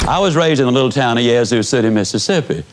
I was raised in the little town of Yazoo City, Mississippi.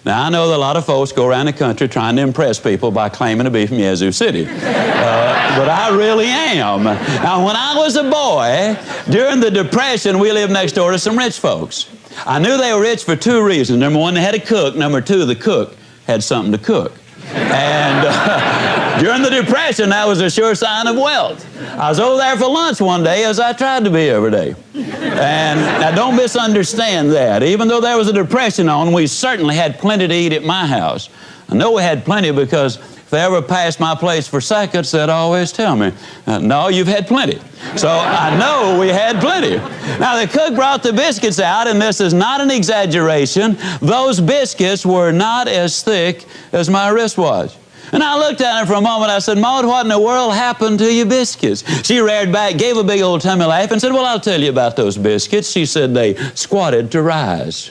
Now, I know that a lot of folks go around the country trying to impress people by claiming to be from Yazoo City. But I really am. Now, when I was a boy, during the Depression, we lived next door to some rich folks. I knew they were rich for two reasons. Number one, they had a cook. Number two, the cook had something to cook. And during the Depression, that was a sure sign of wealth. I was over there for lunch one day, as I tried to be every day. And now, don't misunderstand that. Even though there was a Depression on, we certainly had plenty to eat at my house. I know we had plenty because if they ever passed my place for seconds, they'd always tell me, no, you've had plenty. So I know we had plenty. Now, the cook brought the biscuits out, and this is not an exaggeration. Those biscuits were not as thick as my wristwatch. And I looked at her for a moment. I said, Maud, what in the world happened to your biscuits? She reared back, gave a big old tummy laugh, and said, well, I'll tell you about those biscuits. She said they squatted to rise.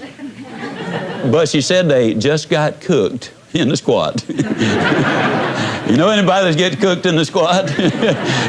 But she said they just got cooked in the squat. You know anybody that's getting cooked in the squat?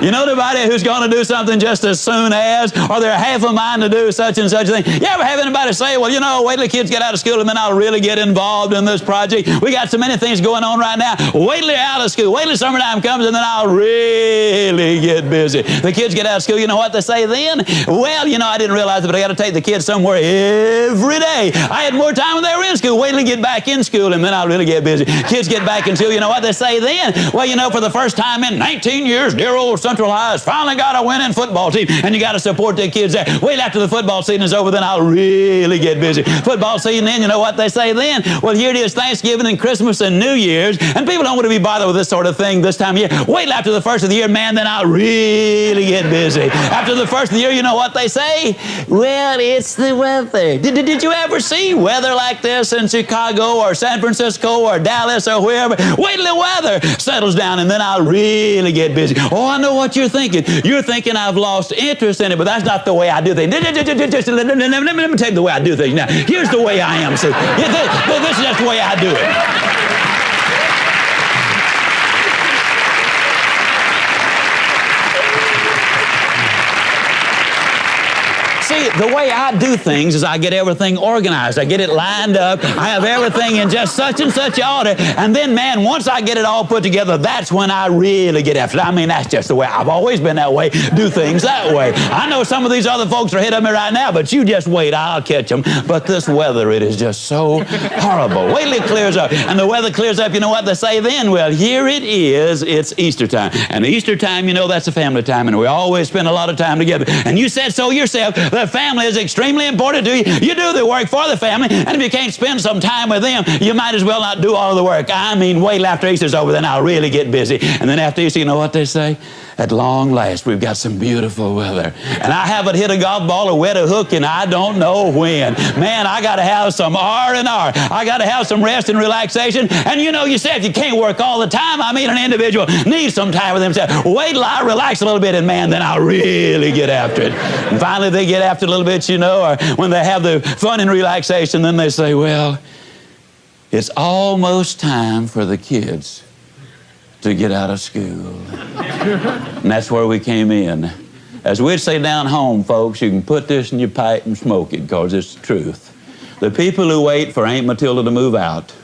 You know anybody who's going to do something just as soon as, or they're half a mind to do such and such a thing? You ever have anybody say, well, you know, wait till the kids get out of school and then I'll really get involved in this project. We got so many things going on right now. Wait till they're out of school. Wait till summertime comes and then I'll really get busy. The kids get out of school, you know what they say then? Well, you know, I didn't realize it, but I got to take the kids somewhere every day. I had more time when they were in school. Wait till they get back in school and then I'll really get busy. Kids get back in school, you know what they say then? Well, you know, for the first time in 19 years, dear old Central High has finally got a winning football team, and you got to support the kids there. Wait after the football season is over, then I'll really get busy. Football season, then you know what they say then? Well, here it is, Thanksgiving and Christmas and New Year's, and people don't want to be bothered with this sort of thing this time of year. Wait after the first of the year, man, then I'll really get busy. After the first of the year, you know what they say? Well, it's the weather. Did you ever see weather like this in Chicago or San Francisco or Dallas or wherever? Wait till the weather settles down and then I'll really get busy. Oh, I know what you're thinking. You're thinking I've lost interest in it, but that's not the way I do things. Let me tell you the way I do things now. Here's the way I am. See, this is just the way I do it. See, the way I do things is I get everything organized. I get it lined up. I have everything in just such and such order. And then, man, once I get it all put together, that's when I really get after it. I mean, that's just the way. I've always been that way. Do things that way. I know some of these other folks are ahead of me right now, but you just wait. I'll catch them. But this weather, it is just so horrible. Wait till it clears up. And the weather clears up, you know what they say then? Well, here it is. It's Easter time. And Easter time, you know, that's a family time. And we always spend a lot of time together. And you said so yourself. The family is extremely important to you. You do the work for the family, and if you can't spend some time with them, you might as well not do all of the work. I mean, wait till after Easter's over, then I'll really get busy. And then after Easter, you know what they say? At long last, we've got some beautiful weather. And I haven't hit a golf ball or wet a hook and I don't know when. Man, I got to have some R&R. I got to have some rest and relaxation. And you know, you say if you can't work all the time, I mean, an individual needs some time with himself. Wait till I relax a little bit and man, then I'll really get after it. And finally, they get after it a little bit, you know, or when they have the fun and relaxation, then they say, well, it's almost time for the kids to get out of school. And that's where we came in. As we'd say down home, folks, you can put this in your pipe and smoke it because it's the truth. The people who wait for Aunt Matilda to move out,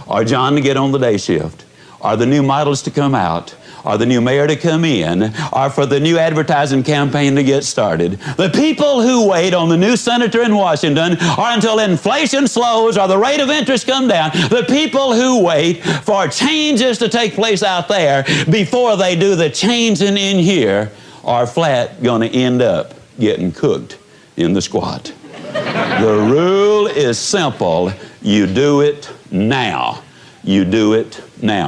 or John to get on the day shift, or the new models to come out, or the new mayor to come in, or for the new advertising campaign to get started. The people who wait on the new senator in Washington, or until inflation slows or the rate of interest come down, the people who wait for changes to take place out there before they do the changing in here are flat going to end up getting cooked in the squat. The rule is simple. You do it now. You do it now.